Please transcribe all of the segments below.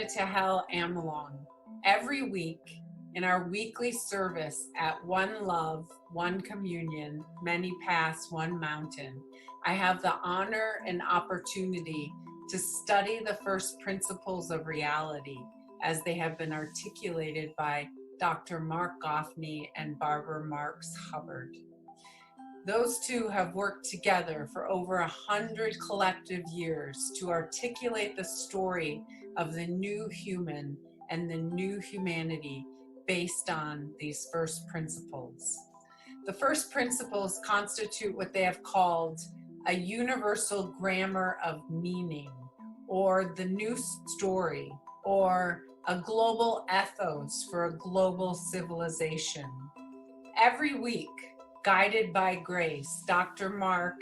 Tahel Amelong. Every week in our weekly service at One Love, One Communion, Many Paths, One Mountain, I have the honor and opportunity to study the first principles of reality as they have been articulated by Dr. Marc Gafni and Barbara Marx Hubbard. Those two have worked together for over 100 collective years to articulate the story of the new human and the new humanity based on these first principles. The first principles constitute what they have called a universal grammar of meaning, or the new story, or a global ethos for a global civilization. Every week, guided by grace, Dr. Marc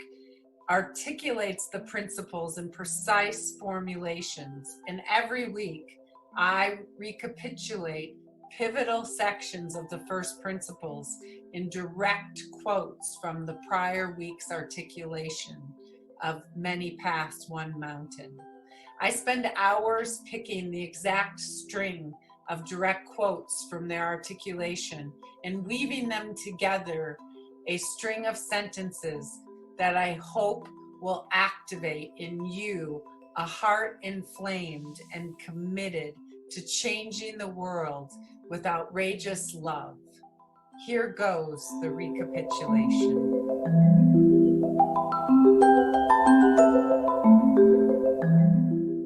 articulates the principles in precise formulations, and every week I recapitulate pivotal sections of the first principles in direct quotes from the prior week's articulation of Many Paths, One Mountain. I spend hours picking the exact string of direct quotes from their articulation and weaving them together, a string of sentences that I hope will activate in you a heart inflamed and committed to changing the world with outrageous love. Here goes the recapitulation.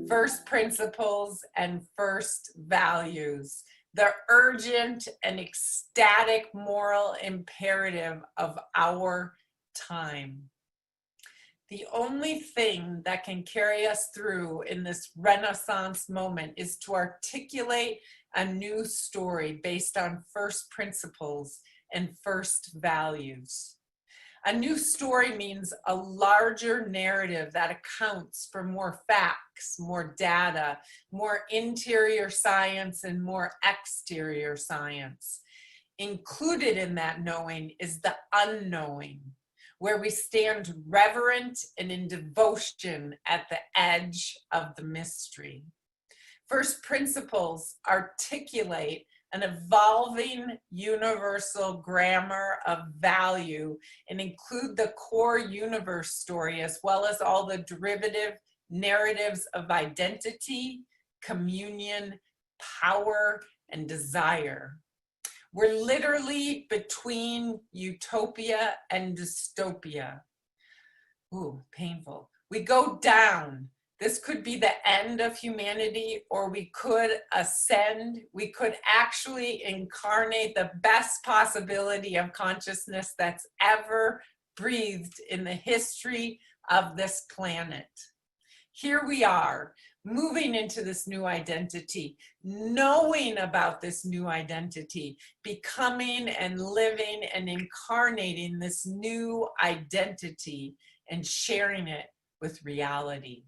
First principles and first values, the urgent and ecstatic moral imperative of our time. The only thing that can carry us through in this Renaissance moment is to articulate a new story based on first principles and first values. A new story means a larger narrative that accounts for more facts, more data, more interior science, and more exterior science. Included in that knowing is the unknowing, where we stand reverent and in devotion at the edge of the mystery. First principles articulate an evolving universal grammar of value and include the core universe story as well as all the derivative narratives of identity, communion, power, and desire. We're literally between utopia and dystopia. Ooh, painful. We go down. This could be the end of humanity, or we could ascend. We could actually incarnate the best possibility of consciousness that's ever breathed in the history of this planet. Here we are, moving into this new identity, knowing about this new identity, becoming and living and incarnating this new identity and sharing it with reality.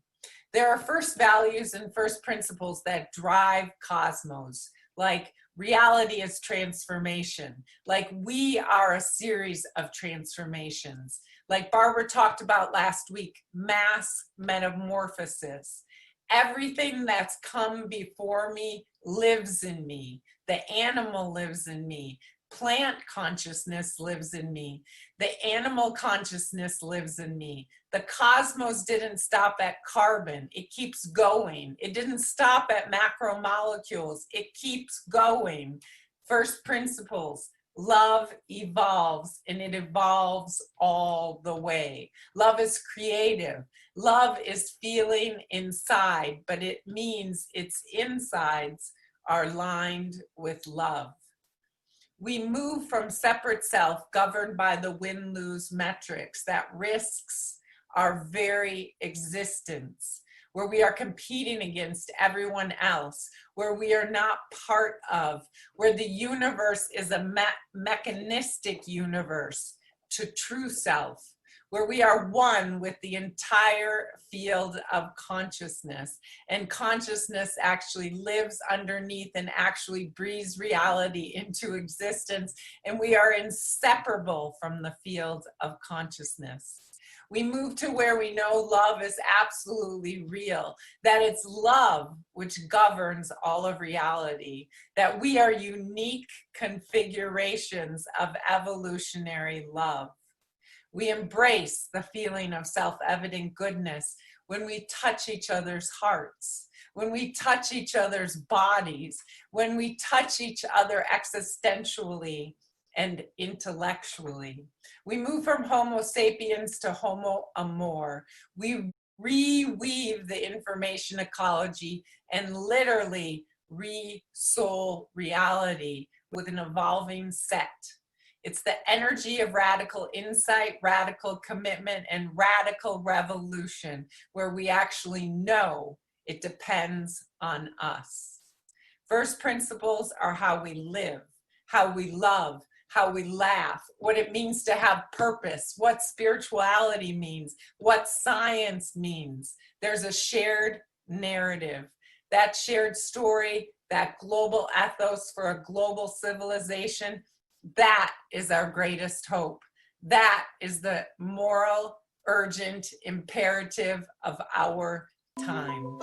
There are first values and first principles that drive cosmos, like reality is transformation, like we are a series of transformations, like Barbara talked about last week, mass metamorphosis. Everything that's come before me lives in me. The animal lives in me. Plant consciousness lives in me. The animal consciousness lives in me. The cosmos didn't stop at carbon. It keeps going. It didn't stop at macromolecules. It keeps going. First principles. Love evolves, and it evolves all the way. Love is creative. Love is feeling inside, but it means its insides are lined with love. We move from separate self governed by the win-lose metrics that risks our very existence, where we are competing against everyone else, where we are not part of, where the universe is a mechanistic universe, to true self, where we are one with the entire field of consciousness, and consciousness actually lives underneath and actually breathes reality into existence, and we are inseparable from the field of consciousness. We move to where we know love is absolutely real, that it's love which governs all of reality, that we are unique configurations of evolutionary love. We embrace the feeling of self-evident goodness when we touch each other's hearts, when we touch each other's bodies, when we touch each other existentially and intellectually. We move from Homo sapiens to Homo amor. We reweave the information ecology and literally re-soul reality with an evolving set. It's the energy of radical insight, radical commitment, and radical revolution, where we actually know it depends on us. First principles are how we live, how we love, how we laugh, what it means to have purpose, what spirituality means, what science means. There's a shared narrative. That shared story, that global ethos for a global civilization, that is our greatest hope. That is the moral, urgent imperative of our time.